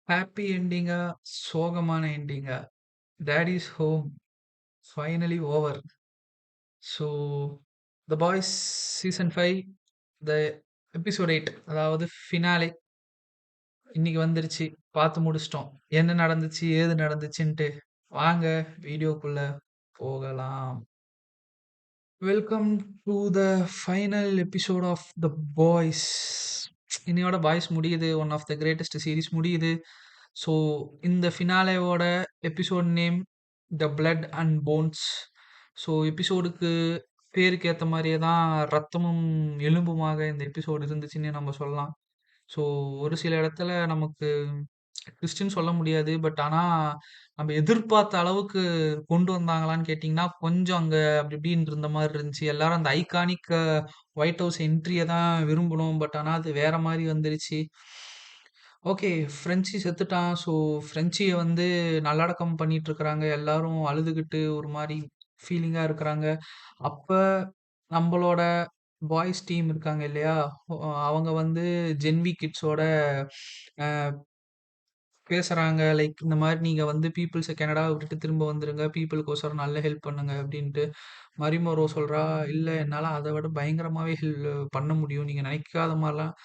Happy எண்டிங்கா, சோகமான எண்டிங்கா, that is home finally over. So, the Boys season 5 the episode 8 அதாவது ஃபினாலே இன்னைக்கு வந்துருச்சு. பார்த்து முடிச்சிட்டோம். என்ன நடந்துச்சு, ஏது நடந்துச்சுன்ட்டு வாங்க வீடியோக்குள்ள போகலாம். Welcome to the final episode of the Boys. இன்னையோட பாய்ஸ் முடியுது. One of the greatest series முடியுது. ஸோ இந்த ஃபினாலேவோட episode name the blood and bones. So எபிசோடுக்கு பேருக்கு ஏற்ற மாதிரியே தான் ரத்தமும் எலும்புமாக இந்த எபிசோடு இருந்துச்சுன்னு நம்ம சொல்லலாம். ஸோ ஒரு சில இடத்துல நமக்கு ட்விஸ்ட்ன்னு சொல்ல முடியாது. பட் ஆனா, நம்ம எதிர்பார்த்த அளவுக்கு கொண்டு வந்தாங்களான்னு கேட்டீங்கன்னா, கொஞ்சம் அங்க அப்படி இப்படின்னு இருந்த மாரி இருந்துச்சு. எல்லாரும் அந்த ஐகானிக் ஒயிட் ஹவுஸ் என்ட்ரிய தான் விரும்புனோம். பட் ஆனா, அது வேற மாரி வந்துருச்சு. ஓகே, ஃப்ரெஞ்சி செத்துட்டான். ஸோ, ஃப்ரெஞ்சிய வந்து நல்லடக்கம் பண்ணிட்டு இருக்கிறாங்க. எல்லாரும் அழுதுகிட்டு ஒரு மாரி ஃபீலிங்கா இருக்கிறாங்க. அப்ப நம்பளோட பாய்ஸ் டீம் இருக்காங்க இல்லையா? அவங்க வந்து ஜென்வி கிட்ஸோட அ பேசுறாங்க. லைக் இந்த மாரி நீங்க வந்து பீப்பிள்ஸ கனடாவ விட்டுட்டு திரும்ப வந்துருங்க. பீப்பிள்க்கோசரம் நல்ல ஹெல்ப் பண்ணுங்க அப்டின்ட்டு. மரிமோரோ சொல்றா, "இல்ல என்னால அத விட பயங்கரமாவே பண்ண முடியும். நீங்க நெனைக்காத மாரிலாம்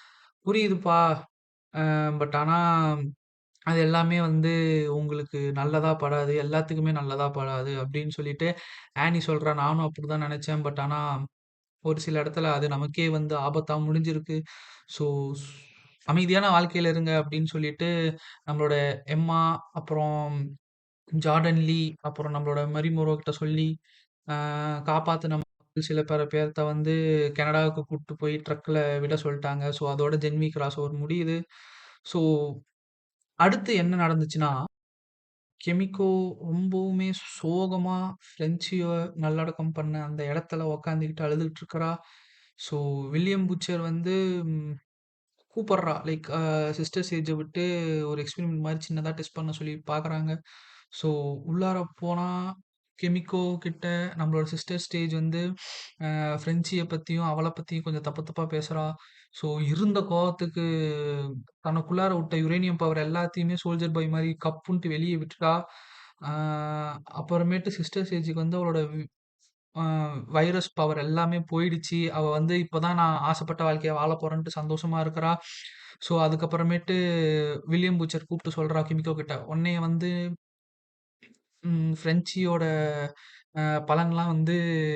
புரியுதுப்பா. பட் ஆனா அது எல்லாமே வந்து உங்களுக்கு நல்லதா படாது. எல்லாத்துக்குமே நல்லதா படாது." அப்டின்னு சொல்லிட்டு ஆனி சொல்றா, "நானும் அப்டிதான் நெனச்சேன். பட் ஆனா ஒரு சில இடத்துல அது நமக்கே வந்து ஆபத்தா முடிஞ்சிருக்கு. ஸோ அமைதியான வாழ்க்கையில இருங்க அப்படின்னு சொல்லிட்டு நம்மளோட எம்மா, அப்புறம் ஜார்டன் லீ, அப்புறம் நம்மளோட மரிமோரோ கிட்ட சொல்லி ஆ காப்பாத்துன சில பேர்த்த வந்து கனடாவுக்கு கூட்டு போய் ட்ரக்ல விட சொல்ட்டாங்க. ஸோ அதோட ஜென்வி கிராஸ் ஓவர் முடியுது. ஸோ அடுத்து என்ன நடந்துச்சுன்னா, கெமிக்கோ ரொம்பவுமே சோகமா ஃப்ரெஞ்சிய நல்லடக்கம் பண்ண அந்த இடத்துல உக்காந்துக்கிட்டு அழுதுகிட்டு இருக்கிறா. ஸோ வில்லியம் பூச்சர் வந்து ம் கூப்பிடுறா. லைக் சிஸ்டர் சேஜ விட்டு ஒரு எக்ஸ்பெரிமெண்ட் மாரி சின்னதா டெஸ்ட் பண்ண சொல்லி பார்க்குறாங்க. ஸோ உள்ளார போனா கெமிக்கோ கிட்ட நம்மளோட சிஸ்டர் ஸ்டேஜ் வந்து ஃப்ரெஞ்சிய பத்தியும், அவள பத்தியும் கொஞ்சம் தப்பு தப்பா பேசுறா. ஸோ இருந்த கோவத்துக்கு தனக்குள்ளார விட்ட யுரேனியம் பவர் எல்லாத்தையுமே சோல்ஜர் பாய் மாரி கப்புன்ட்டு வெளிய விட்டுட்டா. ஆ அப்புறமேட்டு சிஸ்டர் சேஜுக்கு வந்து அவளோட அ வைரஸ் பவர் எல்லாமே போயிடுச்சு. அவ வந்து இப்ப தான் நான் ஆசைப்பட்ட வாழ்க்கைய வாழப் போறேன்ட்டு சந்தோஷமா இருக்கிறா. ஸோ அதுக்கப்புறமேட்டு வில்லியம் பூச்சர் கூப்பிட்டு சொல்றா கிமிக்கோ கிட்ட, "உன்னைய வந்து ஃப்ரெஞ்சியோட பலன்லாம் வந்து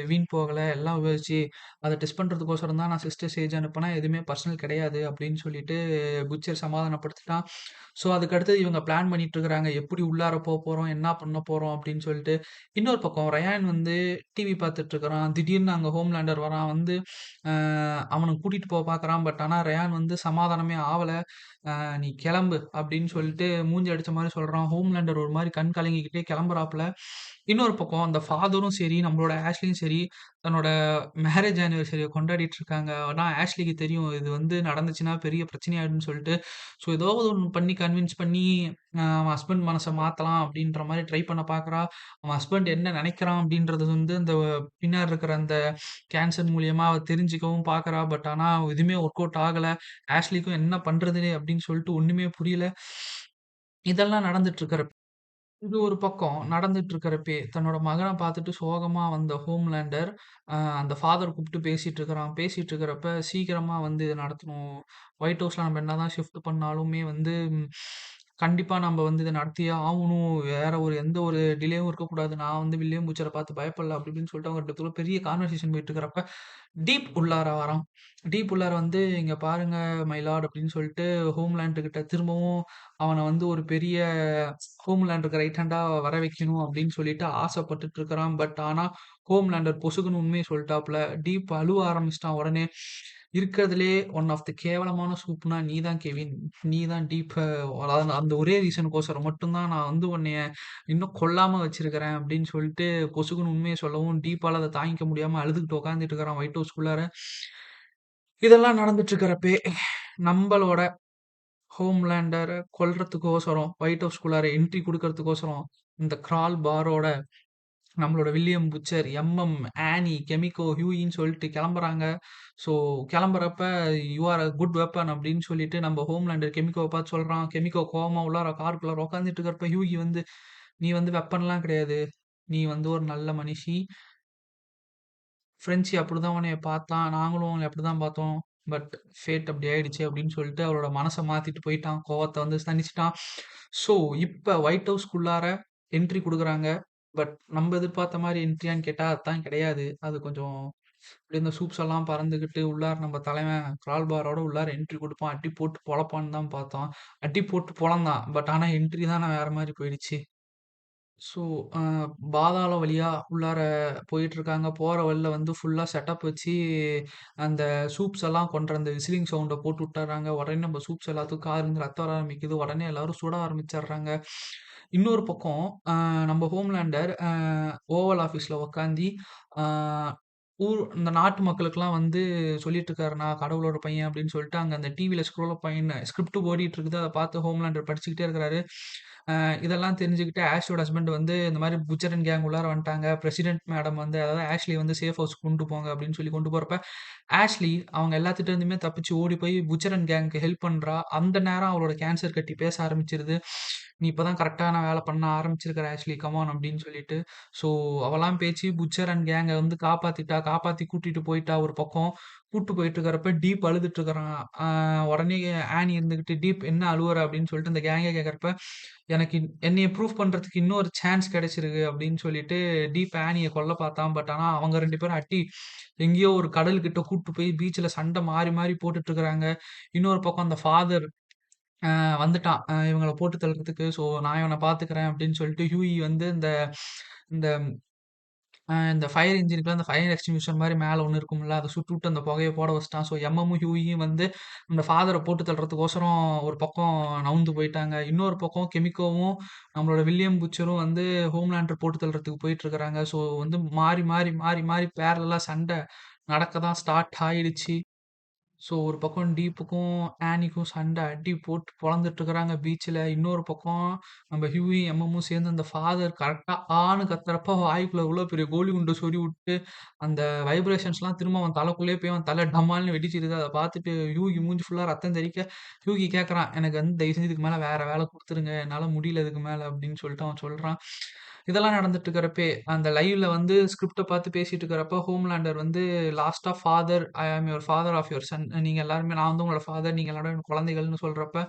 வீண் போகல. எல்லாம் உபயோகிச்சு அத டெஸ்ட் பண்றதுக்கோசரம் தான் நான் சிஸ்டர் சேஜ் அனுப்புனேன். எதுவுமே பர்சனல் கிடையாது." அப்படின்னு சொல்லிட்டு புட்சர் சமாதானப்படுத்திட்டான். ஸோ அதுக்கு அடுத்தது இவங்க பிளான் பண்ணிட்டு இருக்கிறாங்க. எப்படி உள்ளார போப்போறோம்? என்ன பண்ண போறோம்? அப்படின்னு சொல்லிட்டு. இன்னொரு பக்கம் ரயான் வந்து டிவி பார்த்துட்டு இருக்கிறான். திடீர்னு அங்க ஹோம்லேண்டர் வரான். வந்து அ அவன கூட்டிட்டு பார்க்குறான். பட் ஆனா ரயான் வந்து சமாதானமே ஆவல. "நீ கிளம்பு" அப்படின்னு சொல்லிட்டு மூஞ்சி அடிச்ச மாரி சொல்றான். ஹோம்லேண்டர் ஒரு மாரி கண் கலங்கிக்கிட்டே கிளம்புறாப்புல. இன்னொரு பக்கம் அந்த ஃபாதரும் சரி, நம்மளோட ஆஷ்லியும் சரி, தன்னோட மேரேஜ் ஆனிவர்சரிய கொண்டாடிட்டு இருக்காங்க. ஆனா ஆஷ்லிக்கு தெரியும் இது வந்து நடந்துச்சுன்னா பெரிய பிரச்சனையாயிடும்னு சொல்லிட்டு, ஸோ ஏதோ ஒண்ணு பண்ணி கன்வின்ஸ் பண்ணி அவன் ஹஸ்பண்ட் மனச மாத்தலாம் அப்படின்ற மாரி ட்ரை பண்ண பார்க்குறா. அவன் ஹஸ்பண்ட் என்ன நெனைக்கிறான் அப்படின்றது வந்து அந்த பின்னாடி இருக்கிற அந்த கேன்சர் மூலியமா அவ தெரிஞ்சுக்கவும் பார்க்குறா. பட் ஆனா எதுவுமே ஒர்க் அவுட் ஆகல. ஆஷ்லிக்கும் என்ன பண்றது அப்படின்னு சொல்லிட்டு ஒண்ணுமே புரியல. இதெல்லாம் நடந்துட்டு இருக்கிறப்ப இது ஒரு பக்கம் நடந்துட்டு இருக்கிறப்பயே, தன்னோட மகன பார்த்துட்டு சோகமா வந்த ஹோம்லேண்டர், அந்த ஃபாதர் கூப்பிட்டு பேசிட்டு இருக்கிறான். பேசிட்டு இருக்கிறப்ப, "சீக்கிரமா வந்து இத நடத்தணும். ஒயிட் ஹவுஸ்ல நம்ம என்னதான் ஷிஃப்ட் பண்ணாலுமே வந்து, கண்டிப்பா நம்ப வந்து இத நடத்தியே ஆவணும். வேற எந்த ஒரு டிலேவும் இருக்கக்கூடாது. நான் வந்து வில்லியம் பூச்சர பார்த்து பயப்படல." அப்படி இப்படின்னு சொல்லிட்டு அவங்க 2 பேத்துக்குள்ள பெரிய கான்வர்சேஷன் போயிட்டு இருக்கிறப்ப, டீப் உள்ளார வரான். டீப் உள்ளார வந்து, "இங்க பாருங்க மை லார்ட்" அப்படின்னு சொல்லிட்டு ஹோம்லேண்ட் கிட்ட திரும்பவும் அவன வந்து ஒரு பெரிய ஹோம்லேண்டருக்கு ரைட் ஹேண்டா வர வைக்கணும் அப்படின்னு சொல்லிட்டு ஆசைப்பட்டுட்டு இருக்கிறான். பட் ஆனா ஹோம்லேண்டர் பொசுக்குன்னு உண்மைய சொல்லிட்டாப்புல. டீப் அழுவ ஆரம்பிச்சுட்டான் உடனே. இருக்கிறதுலயே ஒன் ஆஃப் த கேவலமான சூப்னா நீ தான் கெவின். நீ தான் டீப்ப அதாவது அந்த ஒரே ரீசனுக்கோசரம் மட்டும் தான் நான் வந்து உன்னைய இன்னும் கொல்லாம வச்சிருக்கிறேன் அப்படின்னு சொல்லிட்டு பொசுக்குன்னு உண்மைய சொல்லவும், டீப்பால அத தாங்கிக்க முடியாம அழுதுகிட்டு உட்கார்ந்துட்டு இருக்கிறான் ஒயிட் ஹவுஸ்க்குள்ளார. இதெல்லாம் நடந்துட்டு இருக்கிறப்பயே, நம்பளோட ஹோம்லேண்டர கொல்றதுக்கோசரம், ஒயிட் ஹவுஸ்க்குள்ளார என்ட்ரி குடுக்கறதுக்கோசரம், இந்த கிரால் பாரோட நம்மளோட வில்லியம் புச்சர், எம்.எம், ஆனி, கெமிகோ, ஹியூயின்னு சொல்லிட்டு கிளம்புறாங்க. ஸோ கிளம்புறப்ப "you are a good weapon" அப்படின்னு சொல்லிட்டு நம்ம ஹோம்லேண்டர் கெமிகோவ பார்த்து சொல்றான். கெமிகோ கோவமா உள்ளார காருக்குள்ளார உட்காந்துட்டு இருக்கிறப்ப ஹியூகி வந்து, "நீ வந்து வெப்பன்லாம் கிடையாது. நீ வந்து ஒரு நல்ல மனுஷி. ஃப்ரெஞ்சி அப்படிதான் உன்னைய பார்த்தான். நாங்களும் உன்னைய அப்படிதான் பார்த்தோம். பட் ஃபேட் அப்படி ஆயிடுச்சு" அப்படின்னு சொல்லிட்டு அவரோட மனச மாத்திட்டு போயிட்டான். கோவத்த வந்து தணிச்சுட்டான். ஸோ இப்ப ஒயிட் ஹவுஸ்க்குள்ளார என்ட்ரி குடுக்குறாங்க. பட் நம்ம எதிர்பார்த்த மாரி என்ட்ரியான்னு கேட்டா அதான் கிடையாது. அது கொஞ்சம் அப்படியே இந்த சூப்ஸ் எல்லாம் பறந்துகிட்டு உள்ளார நம்ம தலைவன் கிரால் பாரோட உள்ளார என்ட்ரி குடுப்பான். அடி போட்டு பொளப்பான்னு தான் பார்த்தோம். அடி போட்டு பொளந்தான். பட் ஆனா என்ட்ரி தான வேற மாரி போயிடுச்சு. ஸோ, அ பாதாளம் வழியா உள்ளார போயிட்டுருக்காங்க. போற வழில வந்து ஃபுல்லா செட்டப் வச்சு, அந்த சூப்ஸ் எல்லாம் கொண்ற அந்த விசிலிங் சவுண்ட போட்டு விட்டுர்றாங்க. உடனே நம்ம சூப்ஸ் எல்லாத்துக்கும் காதுலருந்து ரத்தம் வர ஆரம்பிக்குது. உடனே எல்லாரும் சுட ஆரம்பிச்சர்றாங்க. இன்னொரு பக்கம் நம்ம ஹோம்லேண்டர் ஓவல் ஆஃபீஸ்ல உக்காந்தி, அ இந்த நாட்டு மக்களுக்கெல்லாம் வந்து சொல்லிட்டுருக்காரு, "நான் கடவுளோட பையன்" அப்படின்னு சொல்லிட்டு, அங்க அந்த டிவில ஸ்கிரிப்ட் ஓடிட்டு இருக்குது. அத பார்த்து ஹோம்லேண்டர் படிச்சுக்கிட்டே இருக்கிறாரு. இதெல்லாம் தெரிஞ்சுக்கிட்டு ஆஷோட ஹஸ்பண்ட் வந்து இந்த மாரி புச்சர் அண்ட் கேங் உள்ளார வந்துட்டாங்க. பிரசிடென்ட் மேடம் வந்து அதாவது ஆஷ்லிய வந்து சேஃப் ஹவுஸ்க்கு கொண்டு போங்க அப்படின்னு சொல்லி கொண்டு போறப்ப, ஆஷ்லி அவங்க எல்லாத்துட்ட இருந்துமே தப்பிச்சு ஓடி போய் புச்சர் அண்ட் கேங்க்கு ஹெல்ப் பண்றா. அந்த நேரம் அவளோட கேன்சர் கட்டி பேச ஆரம்பிச்சிருது. "நீ இப்ப தான் கரெக்ட்டான வேல பண்ண ஆரம்பிச்சிருக்கிற ஆஷ்லி, கம் ஆன்" அப்படின்னு சொல்லிட்டு. ஸோ அவளாம் பேச்சு புச்சர் அண்ட் கேங்க வந்து காப்பாத்திட்டா. காப்பாத்தி கூட்டிட்டு போயிட்டா ஒரு பக்கம். கூட்டு போயிட்டு இருக்கிறப்ப டீப் அழுதுட்டு இருக்கிறான். உடனே ஆனி இருந்துகிட்டு, "டீப் என்ன அழுவுற?" அப்படின்னு சொல்லிட்டு அந்த கேங்க கேட்கறப்ப, எனக்கு என்னைய ப்ரூஃப் பண்றதுக்கு இன்னொரு சான்ஸ் கிடைச்சிருக்கு அப்படின்னு சொல்லிட்டு டீப் ஆனிய கொல்ல பார்த்தான். பட் ஆனா அவங்க 2 பேரும் எங்கேயோ ஒரு கடல் கிட்ட கூட்டு போய் பீச்ல சண்டை மாறி மாறி போட்டுட்டு இருக்கிறாங்க. இன்னொரு பக்கம் அந்த ஃபாதர் வந்துட்டான். இவங்கள போட்டு தள்ளுறதுக்கு. ஸோ நான் இவன பார்த்துக்கிறேன் அப்படின்னு சொல்லிட்டு ஹியூயி வந்து இந்த இந்த இந்த ஃபயர் இன்ஜினுக்குலாம் அந்த ஃபயர் எக்ஸ்டிங்யூஷர் மாரி மேல ஒண்ணு இருக்கும்ல, அத சுட்டுவுட்டு அந்த புகைய போட வச்சுட்டான். ஸோ எம்எம்மும், ஹியூயியும் வந்து அந்த ஃபாதர போட்டு தள்ளுறதுக்கோசரம் ஒரு பக்கம் நவுந்து போயிட்டாங்க. இன்னொரு பக்கம் கெமிக்கோவும், நம்மளோட வில்லியம் புட்சரும் வந்து ஹோம்லேண்டர் போட்டு தள்ளுறதுக்கு போயிட்டுருக்காங்க. ஸோ வந்து மாறி, மாறி, மாறி, மாறி பேரலலா சண்ட நடக்க தான் ஸ்டார்ட் ஆயிடுச்சு. ஸோ ஒரு பக்கம் டீப்புக்கும், ஆனிக்கும் சண்டை அடி போட்டு பொளந்துட்டு இருக்கிறாங்க பீச்ல. இன்னொரு பக்கம் நம்ம ஹியூயும், எம்எம்மும் சேர்ந்து அந்த ஃபாதர் கரெக்ட்டா ஆன்னு கத்துறப்ப வாய்க்குள்ள இவ்ளோ பெரிய கோலி குண்ட சொருவி விட்டு, அந்த வைப்ரேஷன்ஸ்லாம் திரும்ப அவன் தலைக்குள்ளேயே போய் அவன் தல டமால்னு வெடிச்சிருது. அத பார்த்துட்டு ஹியூகி மூஞ்சி ஃபுல்லா ரத்தம் தெறிக்க, ஹியூகி கேட்கறான், "எனக்கு வந்து தயவு செஞ்சு இதுக்கு மேல வேற வேல குடுத்துருங்க. என்னால முடியல இதுக்கு மேல" அப்படின்னு சொல்லிட்டு அவன் சொல்றான். இதெல்லாம் நடந்துட்டு இருக்கிறப்பயே, அந்த லைவ்ல வந்து ஸ்கிரிப்ட்ட பார்த்து பேசிட்டு இருக்கிறப்ப, ஹோம்லேண்டர் வந்து லாஸ்ட்டா father, I am your father of your son. நீங்க எல்லாருமே நான் வந்து உங்களோட ஃபாதர். நீங்க எல்லாரும் என் குழந்தைகள்னு சொல்றப்ப,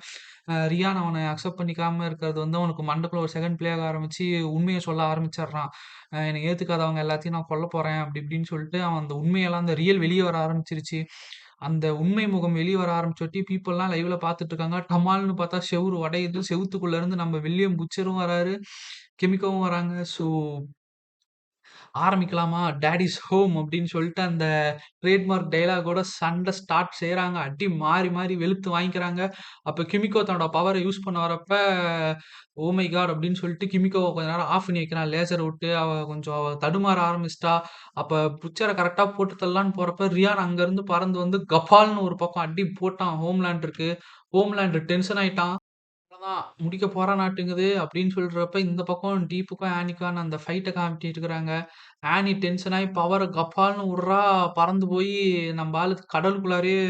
ரியான் அவன அக்செப்ட் பண்ணிக்காம இருக்கிறது வந்து அவனுக்கு மண்டைக்குள்ள ஒரு செகண்ட் ப்ளே ஆக ஆரம்பிச்சு, உண்மைய சொல்ல ஆரம்பிச்சர்றான். என்னை ஏத்துக்காதவங்க எல்லாத்தையும் நான் கொல்லப் போறேன். அப்படி இப்படின்னு சொல்லிட்டு, அவன் அந்த உண்மையெல்லாம் அந்த ரியல் வெளிய வர ஆரம்பிச்சிருச்சு. அந்த உண்மை முகம் வெளிய வர ஆரம்பிச்சோட்டி, பீப்பிள்லாம் லைவ்ல பார்த்துட்டு இருக்காங்க. டமால்னு பார்த்தா செவுரு உடையுது. செவுத்துக்குள்ள இருந்து நம்ம வில்லியம் புட்சரும் வராரு. கிமிக்கோவும் வராங்க. ஸோ ஆரம்பிக்கலாமா? டாட் இஸ் ஹோம் அப்படின்னு சொல்லிட்டு அந்த ட்ரேட்மார்க் டயலாக்கோட சண்டை ஸ்டார்ட் செய்றாங்க. அடி மாறி மாறி வெளுத்து வாங்கிக்கிறாங்க. அப்ப கிமிக்கோ தன்னோட பவர யூஸ் பண்ண வரப்ப, ஓ மை காட்! அப்படின்னு சொல்லிட்டு கிமிக்கோவ கொஞ்ச நேரம் ஆஃப் பண்ணி வைக்கிறான் லேசர விட்டு. அவ தடுமாற ஆரம்பிச்சுட்டா. அப்ப புட்சர கரெக்ட்டா போட்டு தள்ளலான்னு போறப்ப, ரியான் அங்கருந்து பறந்து வந்து கபால்னு ஒரு பக்கம் அடி போட்டான் ஹோம்லேண்டருக்கு. ஹோம்லேண்டர் டென்ஷன் ஆயிட்டான். அவ்வளதான் முடிக்க போறானாட்டுங்குது அப்படின்னு சொல்றப்ப, இந்த பக்கம் டீப்புக்கும் ஆனிக்கான அந்த ஃபைட்ட காமிச்சிட்டு இருக்கிறாங்க. ஆனி டென்ஷன் ஆயி பவர கபால்னு உட்றா, பறந்து போயி நம்ப ஆளு கடலுக்குள்ளாரயே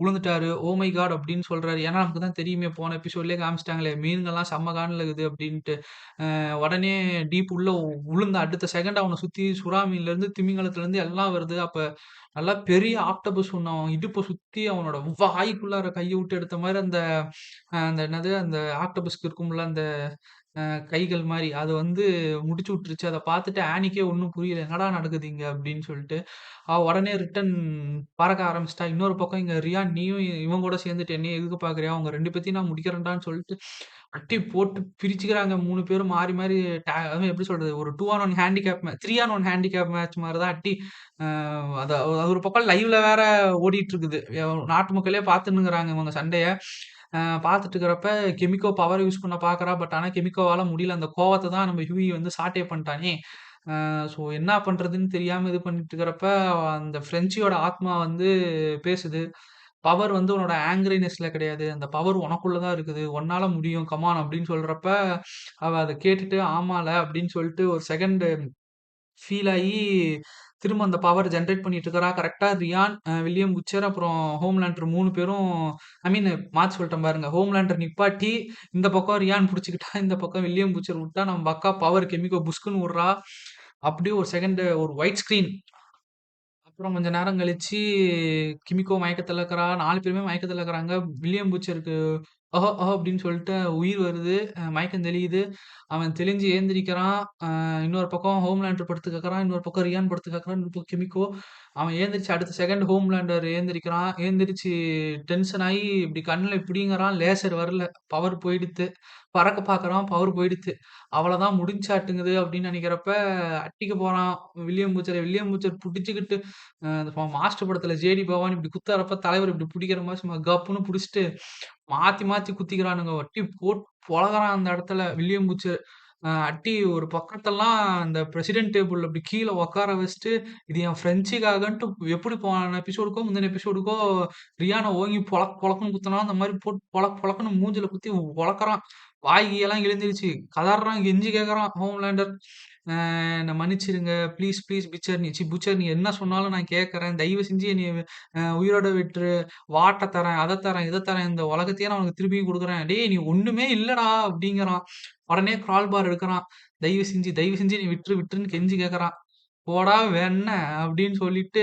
உழுந்துட்டாரு. "ஓ மை காட்!" அப்படின்னு சொல்றாரு. ஏன்னா, நமக்கு தான் தெரியுமே போன எபிசோட்லயே காமிச்சுட்டாங்களே, மீன்கள்லாம் செம்ம காண்டுல இருக்குது அப்படின்ட்டு. உடனே டீப் உள்ள உழுந்த அடுத்த செகண்ட் அவன சுத்தி சுறா மீன்லேருந்து, திமிங்கலத்துலேருந்து எல்லாம் வருது. அப்ப நல்லா பெரிய ஆக்டோபஸ் ஒண்ணு அவன் இடுப்ப சுத்தி அவனோட வாய்க்குள்ளார கைய விட்டு எடுத்த மாரி அந்த அந்த என்னது அந்த ஆக்டோபஸ்க்கு இருக்கும்ல அந்த கைகள் மாரி. அத வந்து முடிச்சு விட்டுருச்சு. அத பார்த்துட்டு ஆனிக்கே ஒண்ணும் புரியல. "என்னடா நடக்குது இங்க?" அப்படின்னு சொல்லிட்டு. அவ உடனே ரிட்டர்ன் பறக்க ஆரம்பிச்சுட்டா. இன்னொரு பக்கம் இங்க ரியான் நீயும் இவன் கூட சேர்ந்துட்டு என்னைய எதுக்கு பார்க்குறியா? உங்க 2 பேத்தையும் நான் முடிக்கிறேன்டான்னு சொல்லிட்டு அடி போட்டு பிரிச்சுக்கிறாங்க 3 பேரும் மாறி மாறி அதுவும் எப்படி சொல்றது? ஒரு 2 on 1 handicap 3 on 1 handicap match மாரி தான் அடி அ அத அது ஒரு பக்கம் லைவ்ல வேற ஓடிட்டு இருக்குது. நாட்டு மக்களே பார்த்துன்னுருக்காங்க இவங்க சண்டைய. பார்த்துட்டு இருக்கிறப்ப கெமிக்கோ பவர் யூஸ் பண்ண பார்க்குறா. பட் ஆனா கெமிக்கோவால முடியல. அந்த கோவத்த தான் நம்ம ஹியூயி வந்து சாட்டே பண்ணிட்டானே! ஸோ என்ன பண்றதுன்னு தெரியாம இது பண்ணிட்டு இருக்கிறப்ப, அந்த ஃப்ரெஞ்சியோட ஆத்மா வந்து பேசுது. பவர் வந்து உன்னோட ஆங்ரினெஸ்ல கிடையாது. அந்த பவர் உனக்குள்ள தான் இருக்குது. உன்னால முடியும். கம் ஆன் அப்படின்னு சொல்றப்ப, அவ அத கேட்டுட்டு ஆமால அப்படின்னு சொல்லிட்டு ஒரு செகண்ட் ஃபீல் ஆயி திரும்ப அந்த பவர் ஜெனரேட் பண்ணிட்டு இருக்கிறா. கரெக்ட்டா ரியான், வில்லியம் புட்சர் அப்புறம் ஹோம்லேண்டர் 3 பேரும் ஐ மீன் மாத்தி சொல்ட்டேன் பாருங்க. ஹோம்லேண்டர் நிப்பாட்டி இந்த பக்கம் ரியான் புடிச்சுக்கிட்டா, இந்த பக்கம் வில்லியம் புட்சர் விட்டா நம்ம அக்கா பவர் கெமிக்கோ புஸ்க்குன்னு விட்றா. அப்படியே ஒரு செகண்ட் ஒரு ஒயிட் ஸ்க்ரீன். அப்புறம் கொஞ்ச நேரம் கழிச்சு கிமிக்கோ மயக்கத்துல இருக்கிறா. 4 பேருமே மயக்கத்துல இருக்கிறாங்க. வில்லியம் பூச்சருக்கு "அஹோ! அஹோ!" அப்படின்னு சொல்லிட்டு உயிர் வருது. மயக்கம் தெளியுது. அவன் தெளிஞ்சு ஏந்திரிக்கிறான். இன்னொரு பக்கம் ஹோம்லேண்டர் படுத்து கிடக்குறான். இன்னொரு பக்கம் ரியான் படுத்து கிடக்குறான். இன்னொரு பக்கம் கிமிக்கோ. அவன் ஏந்திரிச்சு அடுத்த செகண்ட் ஹோம்லேண்டர் ஏந்திரிக்கிறான். ஏந்திரிச்சு டென்ஷன் ஆயி இப்படி கண்ணுல இப்படிங்கிறான். லேசர் வரல. பவர் போயிடுத்து. பறக்க பார்க்குறான். பவர் போயிடுத்து. அவ்வளோதான் முடிஞ்சாட்டுங்குது அப்படின்னு நினைக்கிறப்ப, அடிக்க போறான் வில்லியம் பூச்சர. வில்லியம் பூச்சர் புடிச்சுக்கிட்டு அந்த மாஸ்டர் படத்துல ஜேடி பவானி இப்படி குத்தாரப்ப தலைவர் இப்படி புடிக்கிற மாரி சும்மா கப்புன்னு புடிச்சுட்டு, மாத்தி மாத்தி குத்திக்கிறானுங்க. அடி போட்டு பொளக்குறான் அந்த இடத்துல வில்லியம் பூச்சர். அடி ஒரு பக்கத்தெல்லாம் அந்த பிரசிடென்ட் டேபிள்ல அப்படி கீழ உட்கார வச்சுட்டு, இது என் ஃப்ரெஞ்சுக்காகன்ட்டு எப்படி போன எபிசோடுக்கோ, முந்தின எபிசோடுக்கோ ரியான ஓங்கி பொளக் பொளக்குன்னு குத்துனான். அந்த மாரி போட்டு பொளக் பொளக்குன்னு மூஞ்சில குத்தி பொளக்குறான். வாய் கீயெல்லாம் கிழிஞ்சிருச்சு. கதர்றான், கெஞ்சி கேட்கறான் ஹோம்லேண்டர். என்ன மன்னிச்சிடுங்க. ப்ளீஸ், ப்ளீஸ் பிட்சர் நீ புட்சர் நீ என்ன சொன்னாலும் நான் கேட்கறேன். தயவு செஞ்சு என்னைய உயிரோட விட்டுரு. வாட்ட தரேன், அத தரேன், இத தரேன். இந்த உலகத்தையே நான் உனக்கு திருப்பி குடுக்குறேன். டேய் நீ ஒண்ணுமே இல்லடா! அப்படிங்கிறான். உடனே கிரால் பார் எடுக்குறான். தயவு செஞ்சு நீ விட்டுரு, விட்டுருன்னு கெஞ்சி கேட்கறான். போடா வெண்ண அப்படின்னு சொல்லிட்டு,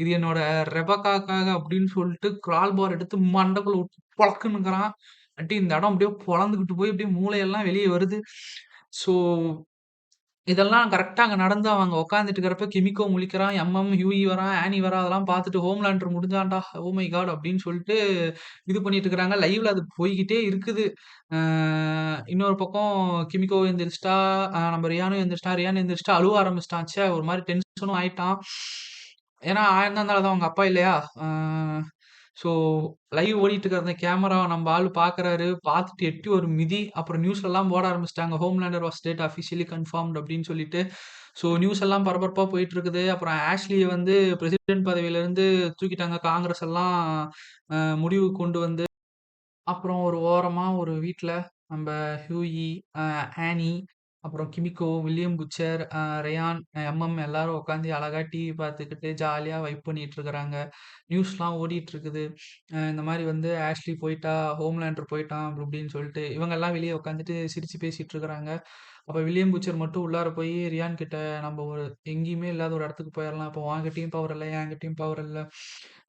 இது என்னோட ரெபெக்காக்காக அப்படின்னு சொல்லிட்டு கிரால் பார் எடுத்து மண்டைக்குள்ள விட்டு பொளக்குன்னுக்கிறான். அடி இந்த இடம் அப்படியே பொளந்துகிட்டு போய் அப்படியே மூளையெல்லாம் வெளிய வருது. ஸோ இதெல்லாம் கரெக்ட்டா அங்க நடந்து அவங்க உட்கார்ந்துட்டு இருக்கிறப்ப கிமிக்கோ முழிக்கிறான். ஹியூயி வரான், ஆனி வரா அதெல்லாம் பார்த்துட்டு ஹோம்லேண்டர் முடிஞ்சான்டா. Oh my god! அப்படின்னு சொல்லிட்டு இது பண்ணிட்டு இருக்கிறாங்க. லைவ்ல அது போய்க்கிட்டே இருக்குது. அ இன்னொரு பக்கம் கிமிக்கோ எந்திரிச்சுட்டா, நம்ம ரியானும் எந்திரிச்சுட்டான். ரியான் எந்திரிச்சுட்டு அழுவ ஆரம்பிச்சுட்டான். ச்சே! ஒரு மாரி டென்ஷனும் ஆயிட்டான். ஏன்னா ஆயிருந்தா இருந்தாலும் அது அவங்க அப்பா இல்லையா? அ ஸோ லைவ் ஓடிட்டு இருக்கிற அந்த கேமராவ நம்ம ஆளு பார்க்குறாரு. பார்த்துட்டு எட்டி ஒரு மிதி. அப்புறம் நியூஸ்லலாம் போட ஆரம்பிச்சுட்டாங்க. Homelander was dead officially confirmed அப்படின்னு சொல்லிட்டு. ஸோ நியூஸ் எல்லாம் பரபரப்பா போயிட்டு இருக்குது. அப்புறம் ஆஷ்லிய வந்து பிரசிடென்ட் பதவியிலிருந்து தூக்கிட்டாங்க. காங்கிரஸ் எல்லாம் முடிவுக்கு கொண்டு வந்து அப்புறம் ஒரு ஓரமா ஒரு வீட்ல நம்ப ஹியூயி, அ ஆனி, அப்புறம் கிமிகோ, வில்லியம் புட்சர், ரயான், எல்லாரும் உட்காந்து அழகா டிவி பார்த்துக்கிட்டு ஜாலியா வைப் பண்ணிட்டு இருக்கிறாங்க. நியூஸ்லாம் ஓடிட்டு இருக்குது. இந்த மாரி வந்து ஆஷ்லி போயிட்டா, ஹோம்லேண்டர் போயிட்டான் அப்படி இப்படின்னு சொல்லிட்டு, இவங்கெல்லாம் வெளிய உட்காந்துட்டு சிரிச்சு பேசிட்டு இருக்கிறாங்க. அப்ப வில்லியம் பூச்சர் மட்டும் உள்ளார போய் ரியான் கிட்ட நம்ம ஒரு எங்கேயுமே இல்லாத ஒரு இடத்துக்கு போயிரலாம். இப்போ உன்கிட்டயும் பவர் இல்ல, என்கிட்டயும் பவர் இல்ல.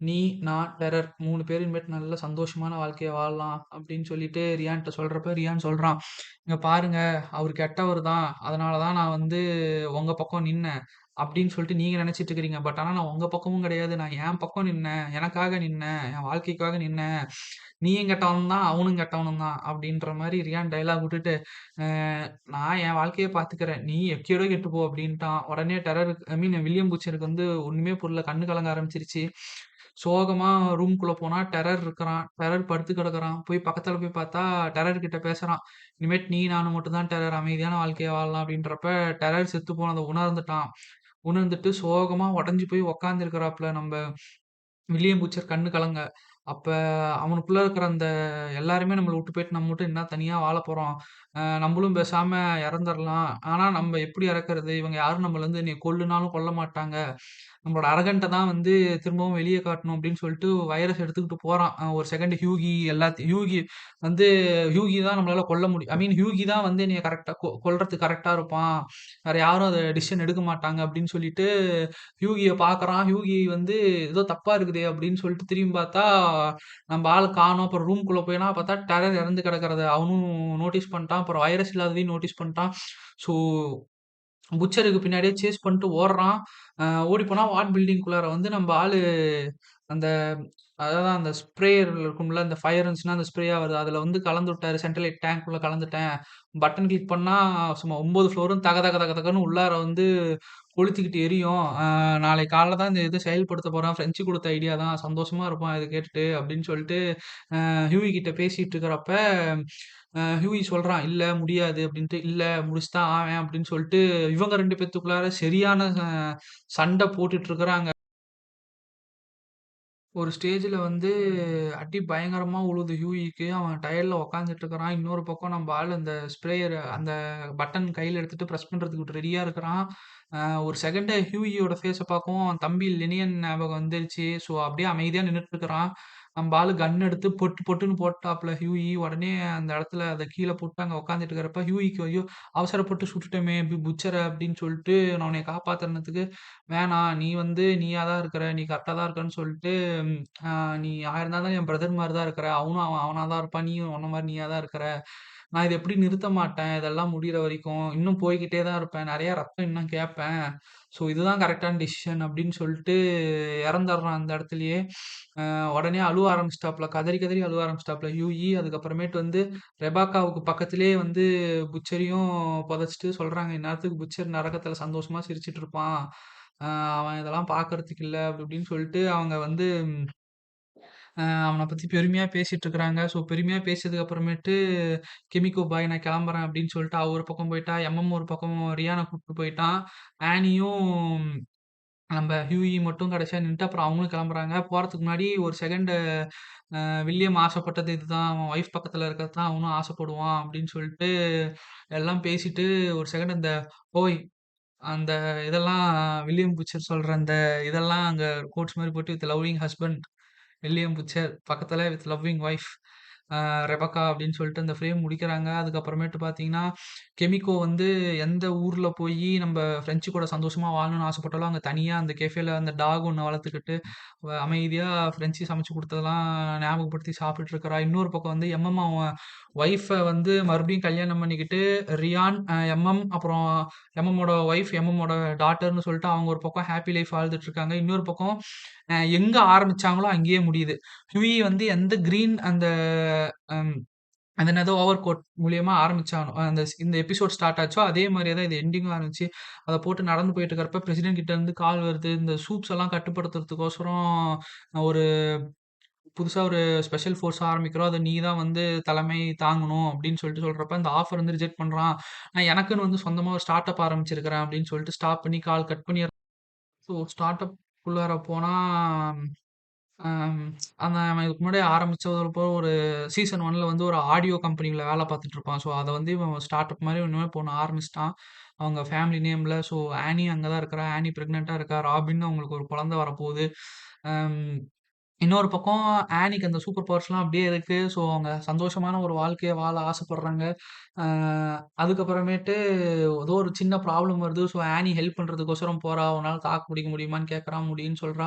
நீ, நான், டெரர் 3 பேரும் இனிமேட்டு நல்ல சந்தோஷமான வாழ்க்கைய வாழலாம் அப்படின்னு சொல்லிட்டு ரியான்ட்ட சொல்றப்ப, ரியான் சொல்றான், "இங்க பாருங்க அவரு கெட்டவரு தான். அதனால தான் நான் வந்து உங்க பக்கம் நின்னேன்." அப்படின்னு சொல்லிட்டு நீங்க நினைச்சிட்டு இருக்கிறீங்க. பட் ஆனா நான் உங்க பக்கமும் கிடையாது. நான் என் பக்கம் நின்னேன். எனக்காக நின்னேன். என் வாழ்க்கைக்காக நின்னேன். நீயும் கெட்டவன் தான், அவனும் கெட்டவனும் தான். அப்படின்ற மாரி ரியான் டயலாக் விட்டுட்டு, அ நான் என் வாழ்க்கைய பார்த்துக்கிறேன். நீ எக்கேடோ கெட்டு போ அப்படின்ட்டான். உடனே ஐ மீன் வில்லியம் பூச்சருக்கு வந்து ஒண்ணுமே புரியல. கண்ணு கலங்க ஆரம்பிச்சிருச்சு. சோகமா ரூம்குள்ள போனா டெரர் இருக்கிறான். டெரர் படுத்து கிடக்குறான். போய் பக்கத்துல போய் பார்த்தா, டெரர் கிட்ட பேசுறான். இனிமேட்டு நீ நானும் மட்டும் தான் டெரர். அமைதியான வாழ்க்கைய வாழலாம் அப்படின்றப்ப, டெரர் செத்து போனத உணர்ந்துட்டான். உணர்ந்துட்டு சோகமா உடைஞ்சு போய் உட்கார்ந்திருக்கிறாப்புல நம்ப வில்லியம் பூச்சர் கண்ணு கலங்க. அப்ப அவனுக்குள்ள இருக்கிற அந்த எல்லாருமே நம்மள விட்டு போயிட்டு நம்ம மட்டும் என்ன தனியா வாழப் போறோம். நம்பளும் பேசாம இறந்தரலாம். ஆனா நம்ம எப்படி இறக்கறது? இவங்க யாரும் நம்மள வந்து என்னைய கொல்லுனாலும் கொல்ல மாட்டாங்க. நம்மளோட அரகன்ட்ட தான் வந்து திரும்பவும் வெளிய காட்டணும் அப்படின்னு சொல்லிட்டு வைரஸ் எடுத்துக்கிட்டு போறான். ஒரு செகண்ட் ஹியூகி வந்து ஹியூகி தான் நம்மளால கொல்ல முடியும். ஐ மீன் ஹியூகி தான் வந்து என்னைய கரெக்ட்டா கொல்றதுக்கு கரெக்ட்டா இருப்பான். வேற யாரும் அத டிசிஷன் எடுக்க மாட்டாங்க அப்படின்னு சொல்லிட்டு ஹியூகிய பார்க்குறான். ஹியூகி வந்து ஏதோ தப்பா இருக்குதே அப்படின்னு சொல்லிட்டு திரும்பி பார்த்தா, நம்ம ஆள காணோம். அப்புறம் ரூம்குள்ள போனா பார்த்தா டெரர் இறந்து கிடக்கிறத அவனும் நோட்டீஸ் பண்ணிட்டான். அப்புறம் வைரஸ் இல்லாததையும் நோட்டீஸ் பண்ணிட்டான். ஸோ புட்சருக்கு பின்னாடியே சேஸ் பண்ணிட்டு ஓடுறான். ஓடி போனா வாட் பில்டிங்குள்ளார வந்து நம்ப ஆளு அந்த அதான் அந்த ஸ்ப்ரேயர் இருக்கும்ல, அந்த ஃபயர் இருந்துச்சுன்னா அந்த ஸ்ப்ரேயா வருது. அதுல வந்து கலந்து விட்டாரு. சென்ட்ரலைட் டேங்க்குள்ள கலந்துட்டேன். பட்டன் கிளிக் பண்ணா சும்மா 9 ஃப்ளோரும் தக தக தக தகன்னு உள்ளார வந்து கொளுத்திக்கிட்டு எரியும். நாளைக்கு காலைல தான் இந்த இத செயல்படுத்த போறேன். ஃப்ரெஞ்சு குடுத்த ஐடியா தான். சந்தோஷமா இருப்பான் இத கேட்டுட்டு அப்படின்னு சொல்லிட்டு, ஹியூயி கிட்ட பேசிட்டு இருக்கிறப்ப, ஹியூயி சொல்றான், "இல்ல முடியாது" அப்படின்ட்டு. "இல்ல முடிச்சு தான் ஆவேன்" அப்படின்னு சொல்லிட்டு, இவங்க 2 பேத்துக்குள்ளார சரியான சண்ட போட்டுட்டு இருக்கிறாங்க. ஒரு ஸ்டேஜ்ல வந்து அடி பயங்கரமா உழுவுது ஹியூயிக்கு. அவன் டயர்ல உட்காந்துட்டு இருக்கிறான். இன்னொரு பக்கம் நம்ம ஆளு அந்த ஸ்ப்ரேயர் அந்த பட்டன் கையில எடுத்துட்டு பிரஸ் பண்றதுக்கு ரெடியா இருக்கிறான். அ ஒரு செகண்ட் ஹியூயியோட ஃபேஸ பார்க்கவும் அவன் தம்பி லினியன் ஞாபகம் வந்துருச்சு. ஸோ அப்படியே அமைதியா நின்னுட்டு இருக்கிறான். நம்ப ஆளு கன் எடுத்து பொட்டு பொட்டுன்னு போட்டாப்ல ஹியூயி. உடனே அந்த இடத்துல அத கீழ போட்டு அங்க உட்காந்துட்டு இருக்கிறப்ப ஹியூயிக்கு ஐயோ! அவசரப்பட்டு சுட்டுட்டோமே புட்சர அப்படின்னு சொல்லிட்டு நான் உன்னைய காப்பாத்துனதுக்கு வேணாம். நீ வந்து நீயா தான் இருக்கிற. நீ கரெக்ட்டா தான் இருக்கன்னு சொல்லிட்டு, ம் அ நீ ஆயிரம் இருந்தாலும் என் பிரதர் மாரி தான் இருக்கிற. அவனும் அவன் அவனா தான் இருப்பான். நீயும் உன்ன மாரி நீயா தான் இருக்கிற. நான் இத எப்படி நிறுத்த மாட்டேன். இதெல்லாம் முடியிற வரைக்கும். இன்னும் போய்க்கிட்டே தான் இருப்பேன். நெறைய ரத்தம் இன்னும் கேட்பேன். ஸோ இதுதான் கரெக்ட்டான டிசிஷன் அப்படின்னு சொல்லிட்டு இறந்தர்றான் அந்த இடத்திலேயே. உடனே அழுவ ஆரம்பிச்சுட்டாப்ல. கதறி கதறி அழுவ ஆரம்பிச்சுட்டாப்ல ஹியூயி. அதுக்கப்புறமேட்டு வந்து ரெபேக்காவுக்கு பக்கத்திலேயே வந்து புட்சரையும் புதைச்சுட்டு சொல்றாங்க, "இந்நேரத்துக்கு புட்சர் நரகத்துல சந்தோஷமா சிரிச்சுட்டு இருப்பான். அ அவன் இதெல்லாம் பார்க்கறதுக்கு இல்ல." அப்படி இப்படின்னு சொல்லிட்டு அவங்க வந்து அவன பத்தி பெருமையா பேசிட்டு இருக்கிறாங்க. ஸோ பெருமையா பேசியதுக்கு அப்புறமேட்டு, "கிமிக்கோ பாய் நான் கிளம்புறேன்" அப்படின்னு சொல்லிட்டு அவ ஒரு பக்கம் போயிட்டா. எம்எம் ஒரு பக்கம் ரியான கூட்டிட்டு போயிட்டான். ஆனியும் நம்ப ஹியூயி மட்டும் கடைசியா நின்னுட்டு, அப்புறம் அவங்களும் கெளம்புறாங்க. போறதுக்கு முன்னாடி ஒரு செகண்ட் வில்லியம் ஆசைப்பட்டது இதுதான். அவன் ஒய்ஃப் பக்கத்துல இருக்கறது தான் அவனும் ஆசைப்படுவான் அப்படின்னு சொல்லிட்டு, எல்லாம் பேசிட்டு ஒரு செகண்ட் அந்த ஓய் அந்த இதெல்லாம் வில்லியம் பிட்சர் சொல்ற அந்த இதெல்லாம் அங்க கோட்ஸ் மாரி போட்டு with loving husband William pitcher பக்கத்துல வித் லவ்விங் ஒய்ஃப் ரெபக்கா அப்படின்னு சொல்லிட்டு அந்த ஃப்ரேம் முடிக்கிறாங்க. அதுக்கப்புறமேட்டு பார்த்தீங்கன்னா, கெமிக்கோ வந்து எந்த ஊர்ல போயி நம்ப ஃப்ரெஞ்சு கூட சந்தோஷமா வாழணும்னு ஆசைப்பட்டாலும், அங்க தனியா அந்த கெஃபேல அந்த டாக் ஒண்ண வளர்த்துக்கிட்டு, அமைதியா ஃப்ரெஞ்சு சமைச்சு குடுத்ததெல்லாம் ஞாபகப்படுத்தி சாப்பிட்டுட்டு இருக்கிறா. இன்னொரு பக்கம் வந்து எம்எம் அவன் ஒய்ஃப வந்து மறுபடியும் கல்யாணம் பண்ணிக்கிட்டு, ரியான், எம்எம் அப்புறம் எம்எம்மோட ஒய்ஃப், எம்எம்மோட டாட்டர்ன்னு சொல்லிட்டு அவங்க ஒரு பக்கம் ஹேப்பி லைஃப் வாழ்ந்துட்டு இருக்காங்க. இன்னொரு பக்கம் எங்க ஆரம்பிச்சாங்களோ அங்கேயே முடியுது. ஹியூயி வந்து எந்த கிரீன் அந்த அம் அது என்னதோ ஓவர் கோட் மூலியமா ஆரம்பிச்சானோ இந்த எபிசோட் ஸ்டார்ட் ஆச்சோ, அதே மாரியே தான் இது எண்டிங்கும் ஆரம்பிச்சு. அத போட்டு நடந்து போயிட்டு இருக்கிறப்ப பிரசிடென்ட் கிட்ட இருந்து கால் வருது. இந்த சூப்ஸ் எல்லாம் கட்டுப்படுத்துறதுக்கோசரம் ஒரு புதுசா ஒரு ஸ்பெஷல் ஃபோர்ஸ் ஆரம்பிக்கிறோம். அத நீ தான் வந்து தலைமை தாங்கணும் அப்படின்னு சொல்லிட்டு சொல்றப்ப, இந்த ஆஃபர் வந்து ரிஜெக்ட் பண்றான். நான் எனக்குன்னு வந்து சொந்தமா ஒரு ஸ்டார்ட் அப் ஆரம்பிச்சிருக்கிறேன் அப்படின்னு சொல்லிட்டு ஸ்டாப் பண்ணி கால் கட் பண்ணி ஸோ ஸ்டார்ட் அப் குள்ளார போனா அம் அந்த அவன் இதுக்கு முன்னாடி ஆரம்பிச்சது ஒரு சீசன் 1ல வந்து ஒரு ஆடியோ கம்பெனில வேலை பார்த்துட்டு இருப்பான். ஸோ அத வந்து இவன் ஸ்டார்ட் அப் மாரி ஒண்ணுமே இப்போ ஒண்ணு ஆரம்பிச்சுட்டான். அவங்க ஃபேமிலி நேம்ல. ஸோ ஆனி அங்க தான் இருக்கிறா. ஆனி பிரெக்னன்ட்டா இருக்கா. ராபின் அவங்களுக்கு ஒரு குழந்தை வரப்போகுது. அம் இன்னொரு பக்கம் ஆனிக்கு அந்த சூப்பர் பவர்ஸ்லாம் அப்படியே இருக்கு. ஸோ அவங்க சந்தோஷமான ஒரு வாழ்க்கைய வாழ ஆசைப்படுறாங்க. அ அதுக்கப்புறமேட்டு ஏதோ ஒரு சின்ன ப்ராப்ளம் வருது. ஸோ ஆனி ஹெல்ப் பண்றதுக்கோசரம் போறா. "உன்னால தாக்கு பிடிக்க முடியுமான்னு?" கேட்கறா. முடியும்ன்னு சொல்றா.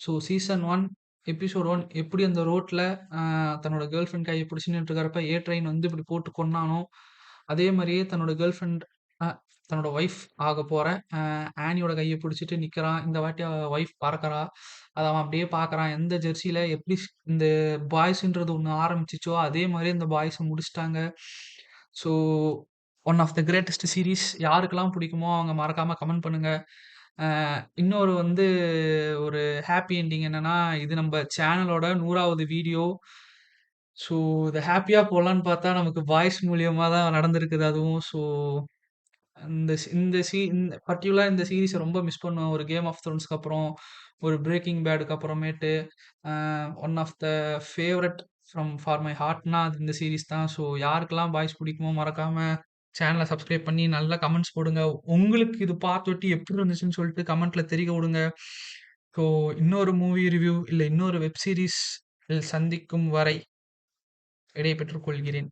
ஸோ சீசன் 1 எபிசோட் 1 எப்படி அந்த ரோட்ல அ தன்னோட கேர்ள் ஃபிரெண்ட் கைய பிடிச்சு நின்னுட்டு இருக்கிறப்ப, ஏ ட்ரெயின் வந்து இப்படி போட்டு கொன்னானோ, அதே மாரியே தன்னோட கேர்ள் ஃபிரெண்ட் அ தன்னோட ஒய்ஃப் ஆகப்போற ஆனியோட கைய பிடிச்சுட்டு நிக்கிறான். இந்த வாட்டி அவ ஒய்ஃப் பறக்கறா. அத அவன் அப்படியே பார்க்குறான். எந்த ஜெர்சியில எப்படி இந்த பாய்ஸ்ன்றது ஒண்ணு ஆரம்பிச்சுச்சோ, அதே மாரி இந்த பாய்ஸ முடிச்சுட்டாங்க. So one of the greatest series. யாருக்கெல்லாம் பிடிக்குமோ அவங்க மறக்காம கமெண்ட் பண்ணுங்க. அ இன்னொரு வந்து ஒரு ஹேப்பி எண்டிங் என்னன்னா, இது நம்ப சேனலோட 100வது வீடியோ. ஸோ இத ஹேப்பியா போடலான்னு பார்த்தா, நமக்கு பாய்ஸ் மூலியமா தான் நடந்திருக்குது அதுவும். ஸோ இந்த பர்ட்டிகுலரா இந்த சீரிஸ ரொம்ப மிஸ் பண்ணுவேன். ஒரு கேம் ஆஃப் த்ரோன்ஸ்க்கு அப்புறம், ஒரு பிரேக்கிங் பேடுக்கு அப்புறமேட்டு, a one of the favourite for my ஹார்ட்னா அது இந்த சீரிஸ் தான். ஸோ யாருக்கெல்லாம் பாய்ஸ் பிடிக்குமோ மறக்காம சேனல சப்ஸ்கிரைப் பண்ணி நல்ல கமெண்ட்ஸ் போடுங்க. உங்களுக்கு இது பார்த்துட்டு எப்படி இருந்துச்சுன்னு சொல்லிட்டு கமெண்ட்ல தெரிக விடுங்க. ஸோ இன்னொரு மூவி ரிவ்யூ இல்ல இன்னொரு வெப் சீரிஸ் இல் சந்திக்கும் வரை விடை பெற்றுக் கொள்கிறேன்.